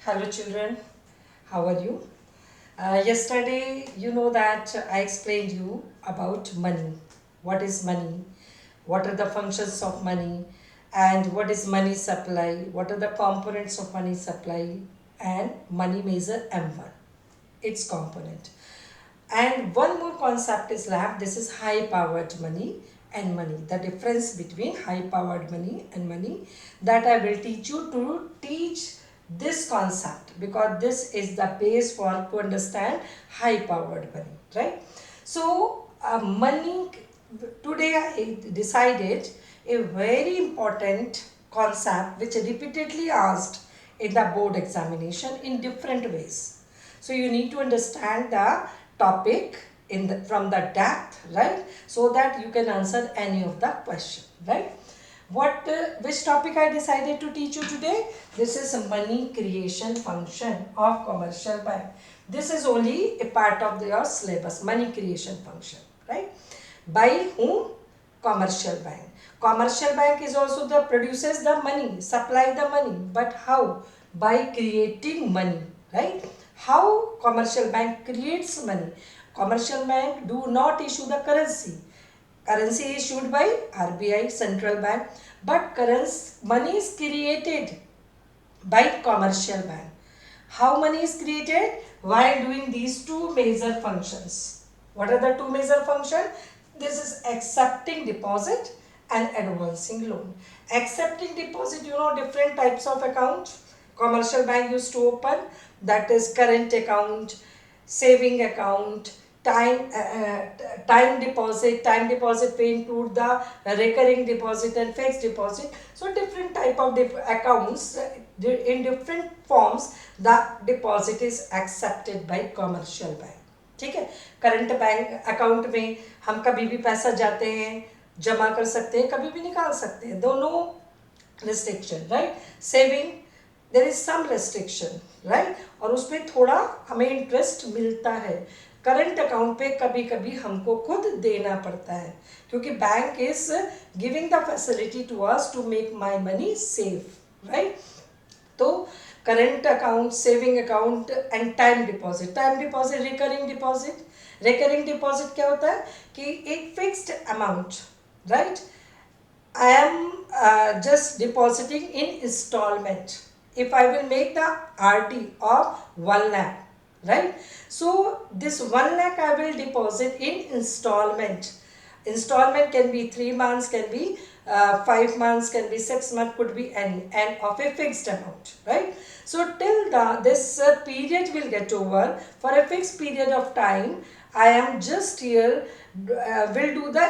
Hello children, how are you? Yesterday, you know that I explained you about money. What is money? What are the functions of money? And what is money supply? What are the components of money supply? And money measure M1, its component. And one more concept is left. This is high powered money and money. The difference between high powered money and money, that I will teach you to teach this concept, because this is the base for to understand high powered money, right? So money, today I decided a very important concept which repeatedly asked in the board examination in different ways. So you need to understand the topic from the depth, right? So that you can answer any of the question, right? Which topic I decided to teach you today? This is a money creation function of commercial bank. This is only a part of your syllabus, money creation function, right? By whom? Commercial bank. Commercial bank is also the produces the money, supply the money. But how? By creating money, right? How commercial bank creates money? Commercial bank do not issue the currency. Currency issued by RBI, central bank, but currency money is created by commercial bank. How money is created? While doing these two major functions. What are the two major functions? This is accepting deposit and advancing loan. Accepting deposit, you know, different types of account commercial bank used to open, that is current account, saving account, time deposit may include the recurring deposit and fixed deposit. So different type of accounts, in different forms the deposit is accepted by commercial bank. ठीक है, current bank account में हम कभी भी पैसा जाते हैं जमा कर सकते हैं, कभी भी निकाल सकते हैं, दोनों restriction, right? Saving there is some restriction, right? और उसमें थोड़ा हमें इंटरेस्ट मिलता है। करंट अकाउंट पे कभी कभी हमको खुद देना पड़ता है, क्योंकि bank is giving the facility to us to make my money safe, right? तो current account, saving account and time deposit recurring deposit. Recurring deposit क्या होता है कि एक fixed amount, right, I am just depositing in installment. If I will make the RD of 1 lakh, right? So this 1 lakh I will deposit in installment. Installment can be 3 months, can be 5 months, can be 6 months, could be any, and of a fixed amount, right? So till this period will get over, for a fixed period of time, I am just here will do the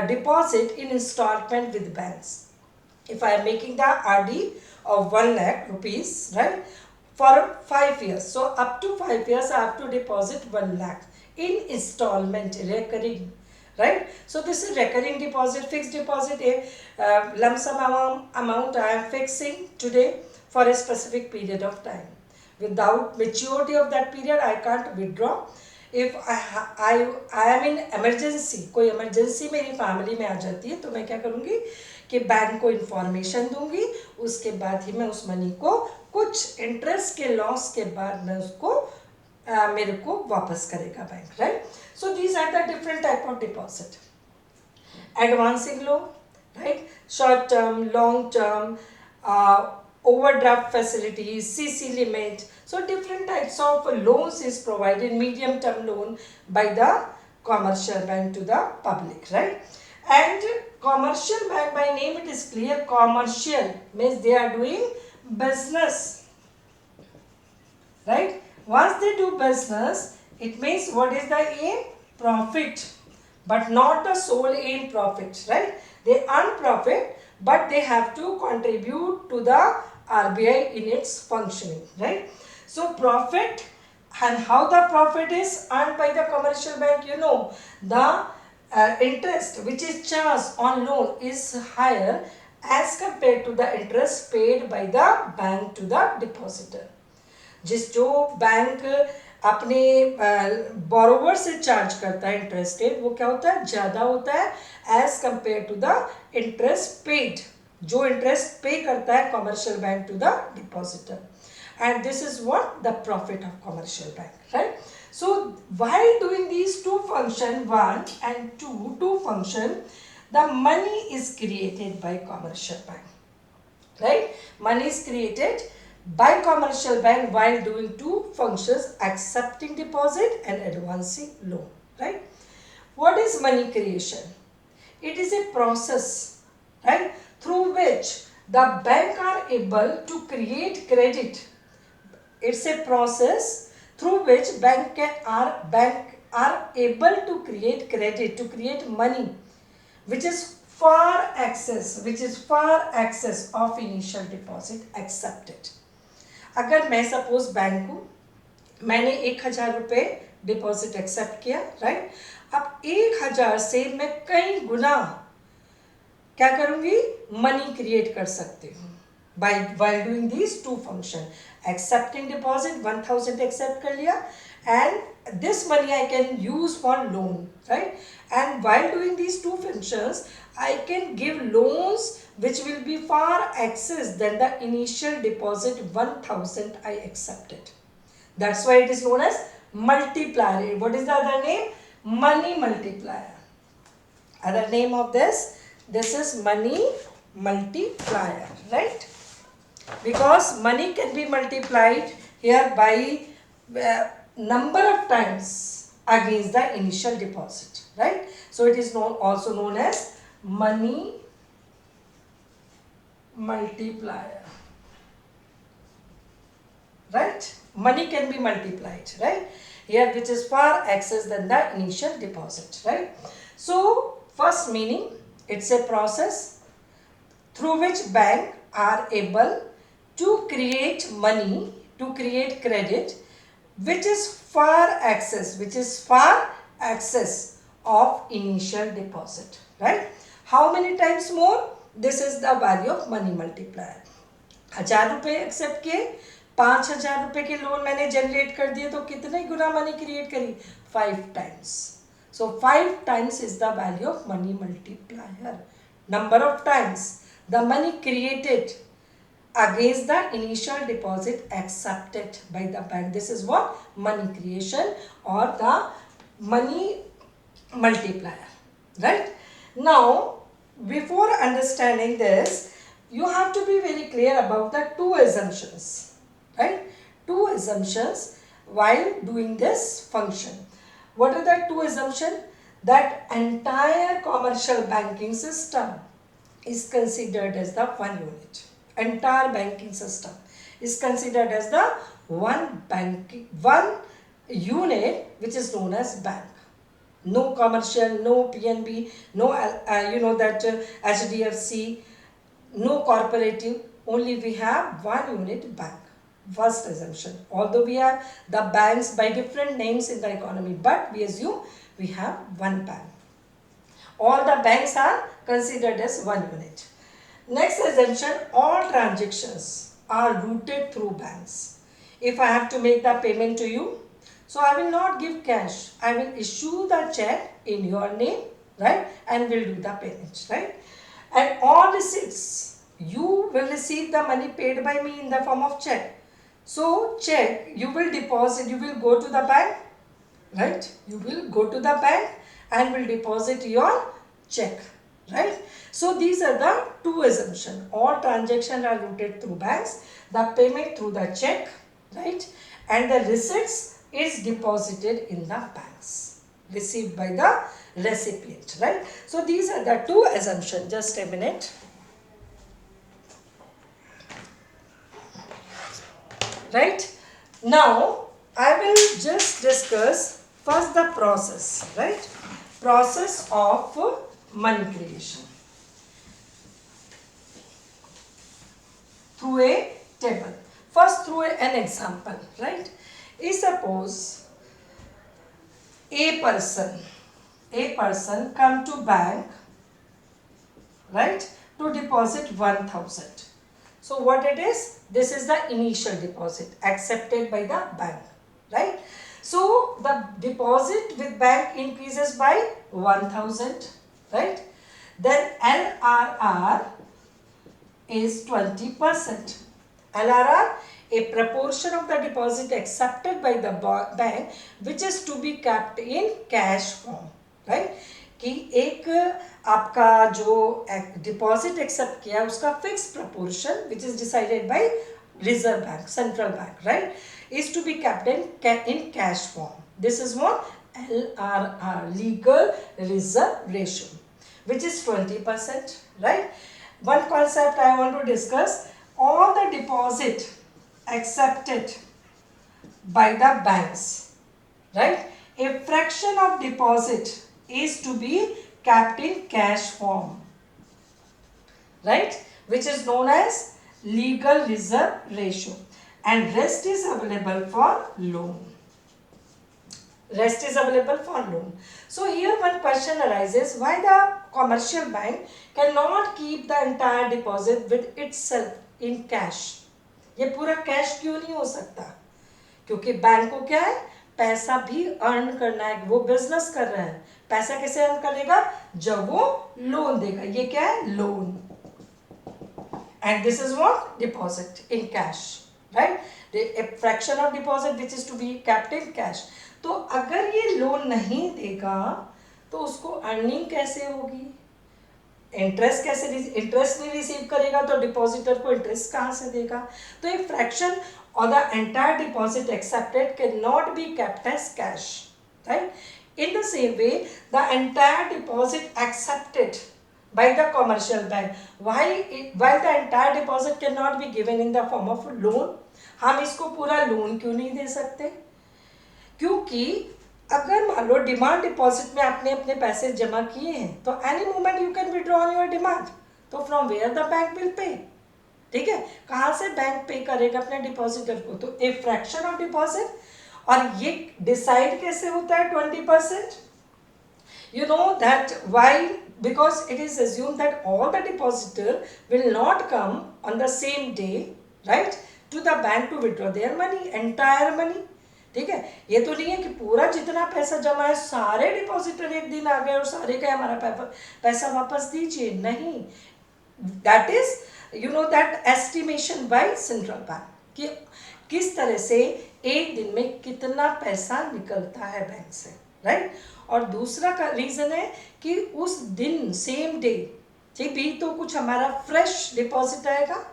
deposit in installment with banks. If I am making the RD of 1 lakh rupees, right, for 5 years, so up to 5 years I have to deposit 1 lakh in installment, recurring, right? So this is recurring deposit. Fixed deposit, a lump sum amount I am fixing today for a specific period of time. Without maturity of that period I can't withdraw. If I am in emergency, कोई emergency मेरी family में आ जाती है, तो मैं क्या करूँगी कि बैंक को इन्फॉर्मेशन दूंगी, उसके बाद ही मैं उस मनी को कुछ इंटरेस्ट के लॉस के बाद मैं उसको मेरे को वापस करेगा bank, right? So these are the different type of deposit. Advancing loan, right, short term, long term, overdraft facilities, CC limit. So different types of loans is provided, medium term loan by the commercial bank to the public, right? And commercial bank, by name it is clear, commercial means they are doing business, right? Once they do business, it means what is the aim? Profit, but not the sole aim profit, right? They earn profit, but they have to contribute to the RBI in its functioning, right? So profit, and how the profit is earned by the commercial bank, you know, the interest which is charged on loan is higher as compared to the interest paid by the bank to the depositor. जो bank अपने borrower से charge करता है interest rate, वो क्या होता है? ज़्यादा होता है as compare to the interest paid, जो इंटरेस्ट पे करता है commercial bank to the depositor. and this is what the profit of commercial bank, right? So while doing these two function, 1 and 2 function, the money is created by commercial bank, right? Money is created by commercial bank while doing two functions, accepting deposit and advancing loan, right? What is money creation? It is a process, right, through which the bank are able to create credit. It's a process through which bank are able to create credit, to create money, which is far excess of initial deposit accepted. अगर मैं suppose bank हूँ, मैंने 1000 रुपये deposit accept किया, right? अब 1000 से मैं कई गुना क्या करूँगी, मनी क्रिएट कर सकती हूँ while doing these two function. Accepting deposit 1000 accept कर लिया, and this money I can use for loan, right? And while doing these two functions, I can give loans which will be far excess than the initial deposit 1000 I accepted. That's why it is known as multiplier. What is the other name? Money multiplier. Other name of this is money multiplier, right? Because money can be multiplied here by number of times against the initial deposit, right? So it is also known as money multiplier, right? Money can be multiplied, right? Here which is far excess than the initial deposit, right? So first meaning, it's a process through which bank are able to create money, to create credit, which is far excess of initial deposit, right? How many times more? This is the value of money multiplier. 1000 रुपये accept किए, 5000 रुपये के loan मैंने generate कर दिए, तो कितने गुना money create करी? 5 times. So 5 times is the value of money multiplier. Number of times the money created against the initial deposit accepted by the bank. This is what money creation or the money multiplier, right? Now, before understanding this, you have to be very clear about the two assumptions, right? Two assumptions while doing this function. What are the two assumptions? That entire commercial banking system is considered as the one unit. Entire banking system is considered as the one unit which is known as bank. No commercial, no PNB, no HDFC, no cooperative, only we have one unit bank. First assumption. Although we have the banks by different names in the economy, but we assume we have one bank. All the banks are considered as one unit. Next assumption, all transactions are routed through banks. If I have to make the payment to you, so I will not give cash. I will issue the check in your name, right? And will do the payment, right? And all receipts, you will receive the money paid by me in the form of check. So check, you will deposit, you will go to the bank, right? You will go to the bank and will deposit your check, right? So these are the two assumptions. All transactions are routed through banks, the payment through the check, right? And the receipts is deposited in the banks, received by the recipient, right? So these are the two assumptions. Just a minute. Right? Now, I will just discuss first the process, right? Process of money creation through a table. First through an example, right? Suppose a person come to bank, right, to deposit 1000. So what it is? This is the initial deposit accepted by the bank, right? So the deposit with bank increases by 1000, right? Then LRR is 20%. LRR a proportion of the deposit accepted by the bank which is to be kept in cash form, right? कि एक आपका जो deposit accept किया उसका fix proportion which is decided by reserve bank, central bank, right, is to be kept in cash form. This is what LRR, legal reserve ratio, which is 20%, right? One concept I want to discuss: all the deposit accepted by the banks, right? A fraction of deposit is to be kept in cash form, right, which is known as legal reserve ratio, and rest is available for loan. Rest is available for loan. So here one question arises: why the commercial bank cannot keep the entire deposit with itself in cash? ये पूरा cash क्यों नहीं हो सकता? क्योंकि bank को क्या है, पैसा भी अर्न करना है, वो बिजनेस कर रहा है. पैसा कैसे अर्न करेगा? जब वो लोन देगा. ये क्या है? Loan. And this is what? Deposit in cash, right? A fraction of deposit which is to be kept in cash. तो अगर ये लोन नहीं देगा तो उसको अर्निंग कैसे होगी? इंटरेस्ट कैसे? इंटरेस्ट नहीं रिसीव करेगा तो डिपॉजिटर को इंटरेस्ट कहाँ से देगा? तो एक fraction or the entire deposit accepted cannot be kept as cash, right? In the same way, the entire deposit accepted by the commercial bank, while the entire deposit cannot be given in the form of loan, हम इसको पूरा loan क्यों नहीं दे सकते? क्योंकि अगर मान लो demand deposit में आपने अपने पैसे जमा किए हैं तो any moment you can withdraw on your demand. तो from where the bank will pay? ठीक है, कहाँ से बैंक पे करेगा अपने डिपॉजिटर को? तो ए फ्रैक्शन ऑफ डिपॉजिट. और ये डिसाइड कैसे होता है 20%? You know that why? Because it is assumed that all the depositor will not come on the same day, right, to the bank to withdraw their money, entire money. ठीक है, ये तो नहीं है कि पूरा जितना पैसा जमा है सारे डिपॉजिटर एक दिन आ गए और सारे कहे हमारा पैसा वापस दीजिए. नहीं, that is you know that estimation by central bank कि किस तरह से एक दिन में कितना पैसा निकलता है बैंक से, राइट? और दूसरा का रीजन है कि उस दिन सेम डे ठीक भी तो कुछ हमारा फ्रेश डिपॉजिट आएगा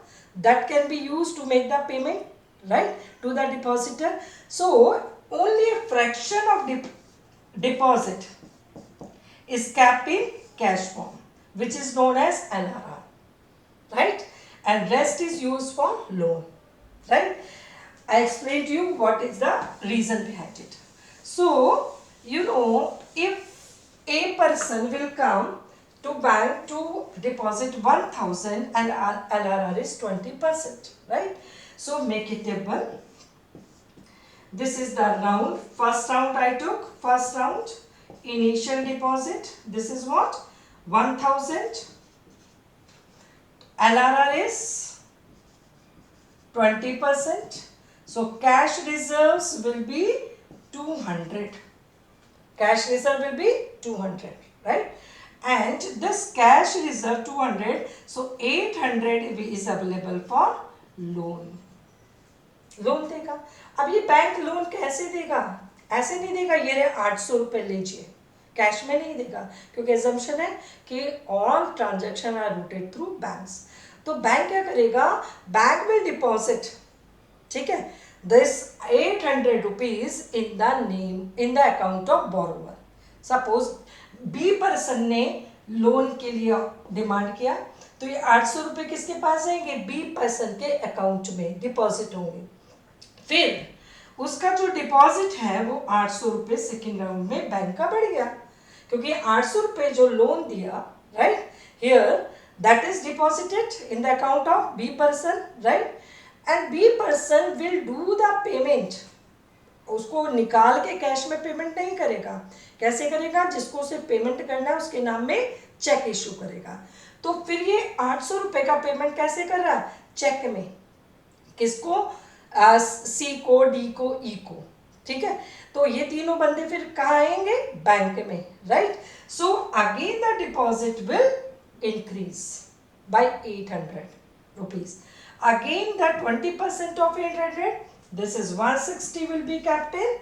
that can be used to make the payment, right, to the depositor. So only a fraction of deposit is kept in cash form, which is known as LRR, right, and rest is used for loan, right? I explained to you what is the reason behind it. So you know, if a person will come to bank to deposit 1,000 and LRR is 20%, right? So make it table. This is the round. First round I took. First round initial deposit. This is what? 1,000. LRR is 20%. So cash reserves will be 200. Cash reserve will be 200, right? And this cash reserve 200, so 800 is available for loan. Loan देगा. अब ये bank loan कैसे देगा? ऐसे नहीं देगा ये रहे 800 रुपये लीजिए, कैश में नहीं देगा, क्योंकि assumption है कि all transaction are routed through banks. तो बैंक क्या करेगा? बैंक will deposit, ठीक है, this 800 rupees in the name, in the account of borrower. Suppose B person ने लोन के लिए डिमांड किया तो ये 800 रुपये किसके पास जाएंगे? B पर्सन के अकाउंट में डिपॉजिट होंगे. फिर उसका जो डिपॉजिट है वो 800 रुपये सेकेंड राउंड में बैंक का बढ़ गया, क्योंकि 800 रुपये जो लोन दिया, right, here that is deposited in the account of B person, right, and B person will do the payment. उसको निकाल के कैश में पेमेंट नहीं करेगा. कैसे करेगा? जिसको उसे पेमेंट करना है उसके नाम में चेक इशू करेगा. तो फिर ये 800 रुपये का पेमेंट कैसे कर रहा? चेक में. किसको? सी को, डी को, ई को. ठीक है, तो ये तीनों बंदे फिर कहाँ आएंगे? बैंक में, right? So again the deposit will increase by 800 rupees. Again the 20% of 800, this is 160 will be kept in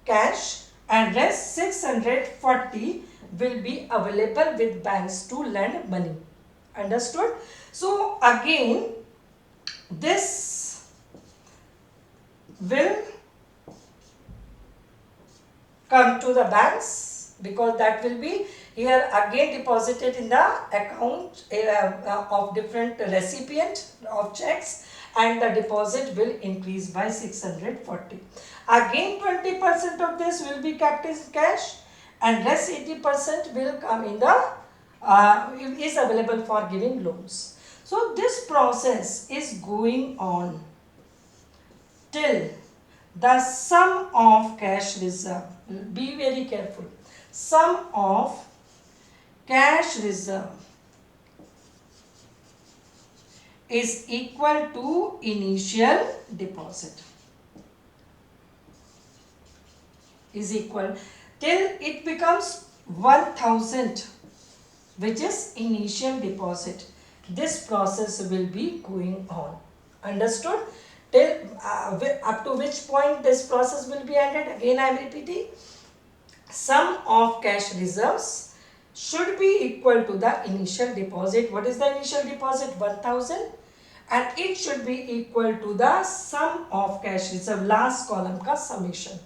cash, and rest 640 will be available with banks to lend money. Understood? So again this will come to the banks because that will be here again deposited in the account of different recipient of checks, and the deposit will increase by 640. Again 20% of this will be kept in cash, and rest 80% will come in the is available for giving loans. So this process is going on till the sum of cash reserve, be very careful, sum of cash reserve is equal to initial deposit, is equal till it becomes 1000, which is initial deposit. This process will be going on. Understood? Till up to which point this process will be ended? Again I am repeating, sum of cash reserves should be equal to the initial deposit. What is the initial deposit? 1000, and it should be equal to the sum of cash reserve, last column ka summation,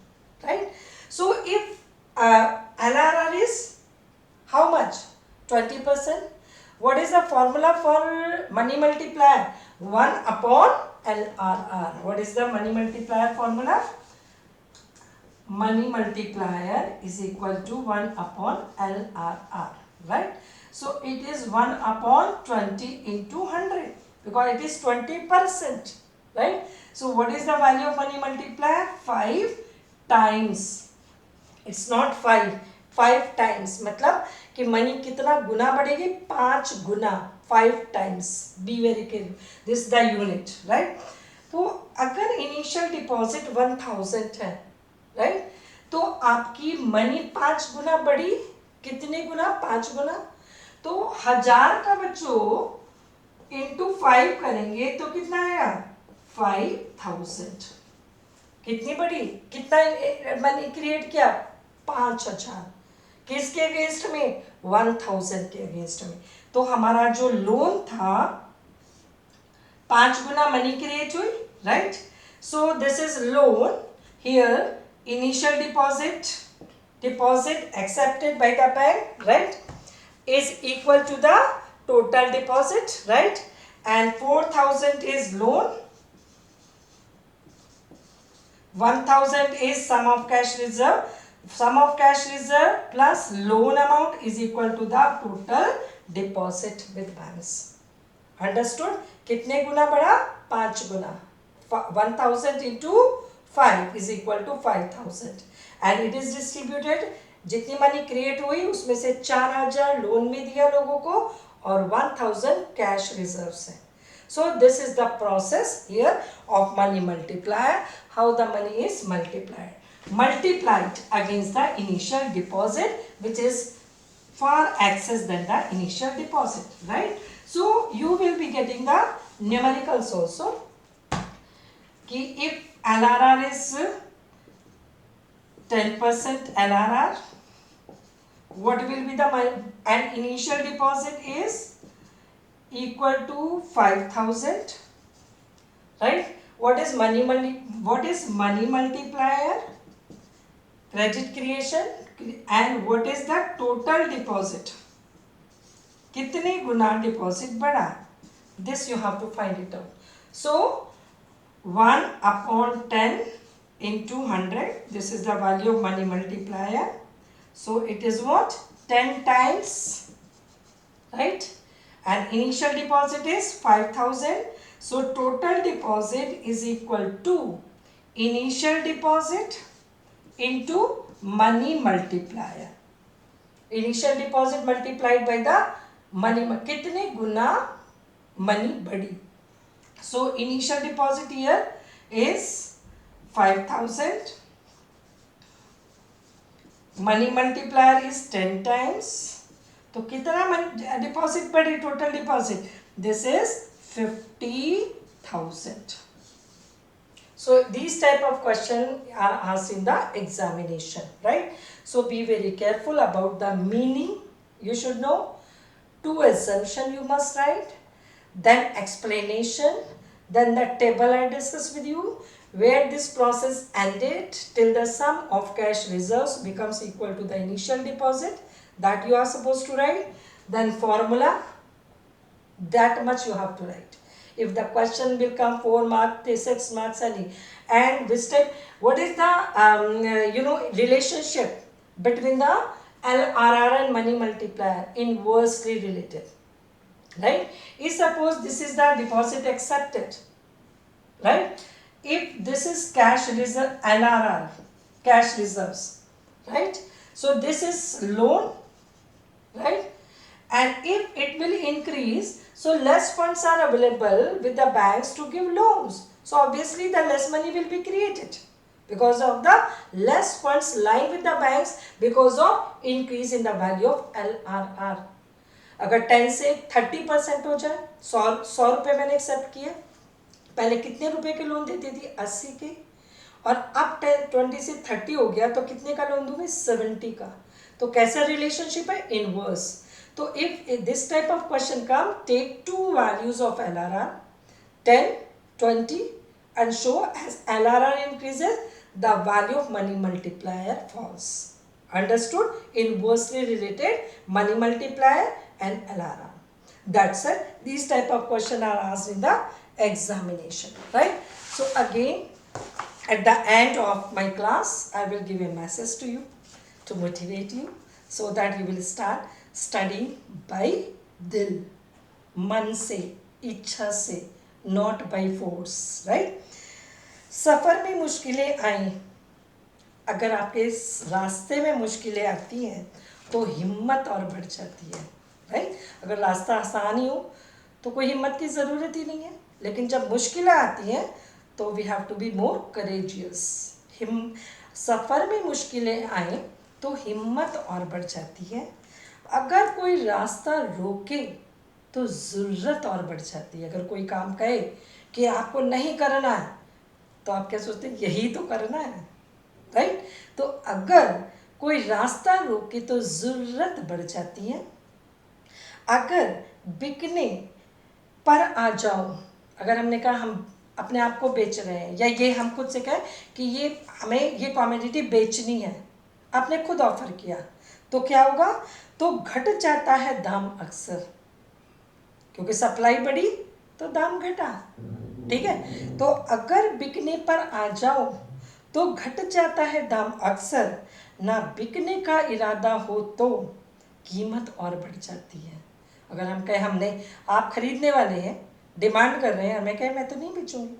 right? So if LRR is how much? 20%. What is the formula for money multiplier? 1 upon LRR. What is the money multiplier formula? Money multiplier is equal to 1 upon LRR, right? So it is 1 upon 20 into 100 because it is 20%, right? So what is the value of money multiplier? 5 times. It's not 5 times. मतलब कि money कितना गुना बढ़ेगी? 5 गुना, 5 times. Be very careful. This is the unit, right? तो अगर initial deposit 1000 है, right, तो आपकी money 5 गुना बढ़ी, कितने गुना? 5 गुना. तो 1000 का बच्चों इंटू 5 करेंगे तो कितना आएगा? 5000. कितनी बढ़ी? कितना मनी क्रिएट किया? 5000. किसके अगेंस्ट में? 1000 के अगेंस्ट में. तो हमारा जो लोन था 5 गुना मनी क्रिएट हुई, right? So this is loan. Here initial deposit accepted by the bank, right, is equal to the total deposit, right? And 4000 is loan, 1000 is sum of cash reserve. Sum of cash reserve plus loan amount is equal to the total deposit with banks. Understood? कितने गुना बढ़ा? 5 गुना. 1000 into 5 is equal to 5000, and it is distributed. जितनी money create हुई उसमें से 4000 loan में दिया लोगों को और 1000 कैश रिजर्व्स है. So this is the process here of money multiplier. How the money is multiplied against the initial deposit, which is far excess than the initial deposit, right? So you will be getting the numericals also. कि if LRR is 10% LRR, what will be the money? And initial deposit is equal to 5000, right? What is money multiplier? Credit creation. And what is the total deposit? कितने गुना deposit बढ़ा? This you have to find it out. So 1 upon 10 into 100. This is the value of money multiplier. So it is what? 10 times, right? And initial deposit is 5000. So total deposit is equal to initial deposit into money multiplier. Initial deposit multiplied by the money. कितने गुना money बढ़ी? So initial deposit here is 5000. Money multiplier is 10 times. तो कितना deposit बढ़ी? Total deposit, this is 50,000. 1000. So these type of question are asked in the examination, right? So be very careful about the meaning. You should know. 2 assumption you must write, then explanation, then the table I discussed with you, where this process ended till the sum of cash reserves becomes equal to the initial deposit, that you are supposed to write, then formula, that much you have to write. If the question will come 4 marks, 6 marks, and this type, what is the relationship between the LRR and money multiplier? Inversely related, right? If suppose this is the deposit accepted, right? If this is cash reserve, LRR, cash reserves, right? So this is loan, right? And if it will increase, so less funds are available with the banks to give loans. So obviously the less money will be created because of the less funds lying with the banks because of increase in the value of LRR. अगर 10 से 30% हो जाए, 100 रुपये मैंने accept किया, पहले कितने रुपए के लोन देती थी? 80 के, और अब 20 से 30 हो गया तो कितने का लोन दूंगी? 70 का. तो कैसा रिलेशनशिप है? इनवर्स. तो if this type of question come, take two values of LRR, 10, 20, and show as LRR increases, the value of money multiplier falls. Understood? Inversely related money multiplier and LRR. That's it. These type of question are asked in the examination, right? So again, at the end of my class, I will give a message to you to motivate you so that you will start studying by dil, मन से, इच्छा से, not by force, right? सफ़र में मुश्किलें आई, अगर आपके रास्ते में मुश्किलें आती हैं तो हिम्मत और बढ़ जाती है, राइट? अगर रास्ता आसान ही हो तो कोई हिम्मत की ज़रूरत ही नहीं है, लेकिन जब मुश्किलें आती हैं तो we have to be more courageous. सफ़र में मुश्किलें आए तो हिम्मत और बढ़ जाती है. अगर कोई रास्ता रोके तो ज़रूरत और बढ़ जाती है. अगर कोई काम कहे कि आपको नहीं करना है तो आप क्या सोचते हैं? यही तो करना है, राइट? तो अगर कोई रास्ता रोके तो ज़रूरत बढ़ जाती है. अगर बिकने पर आ जाओ, अगर हमने कहा हम अपने आप को बेच रहे हैं, या ये हम खुद से कहें कि ये हमें ये कमोडिटी बेचनी है, आपने खुद ऑफर किया, तो क्या होगा? तो घट जाता है दाम अक्सर, क्योंकि सप्लाई बढ़ी तो दाम घटा, ठीक है? तो अगर बिकने पर आ जाओ तो घट जाता है दाम अक्सर, ना बिकने का इरादा हो तो कीमत और बढ़ जाती है. अगर हम कहें हमने, आप खरीदने वाले हैं, डिमांड कर रहे हैं, हमें कहें मैं तो नहीं बेचूंगी,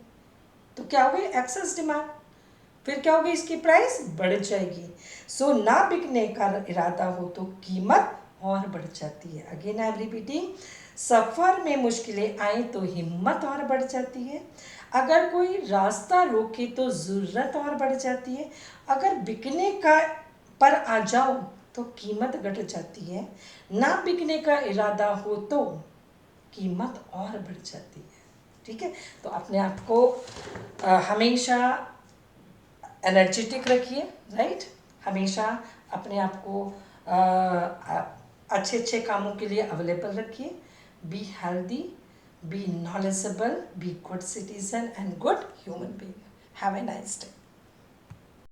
तो क्या होगी? Excess demand. फिर क्या होगी? इसकी प्राइस बढ़ जाएगी. सो ना बिकने का इरादा हो तो कीमत और बढ़ जाती है. अगेन आई एम रिपीटिंग, सफ़र में मुश्किलें आई तो हिम्मत और बढ़ जाती है. अगर कोई रास्ता रोके तो ज़रूरत और बढ़ जाती है. अगर बिकने का पर आ जाओ तो कीमत घट जाती है. ना बिकने का इरादा हो तो कीमत और बढ़ जाती है. ठीक है? तो अपने आप को हमेशा एनर्जेटिक रखिए, राइट? हमेशा अपने आप को अच्छे अच्छे कामों के लिए अवेलेबल रखिए. Be healthy, be knowledgeable, be good citizen and good human being. Have a nice day.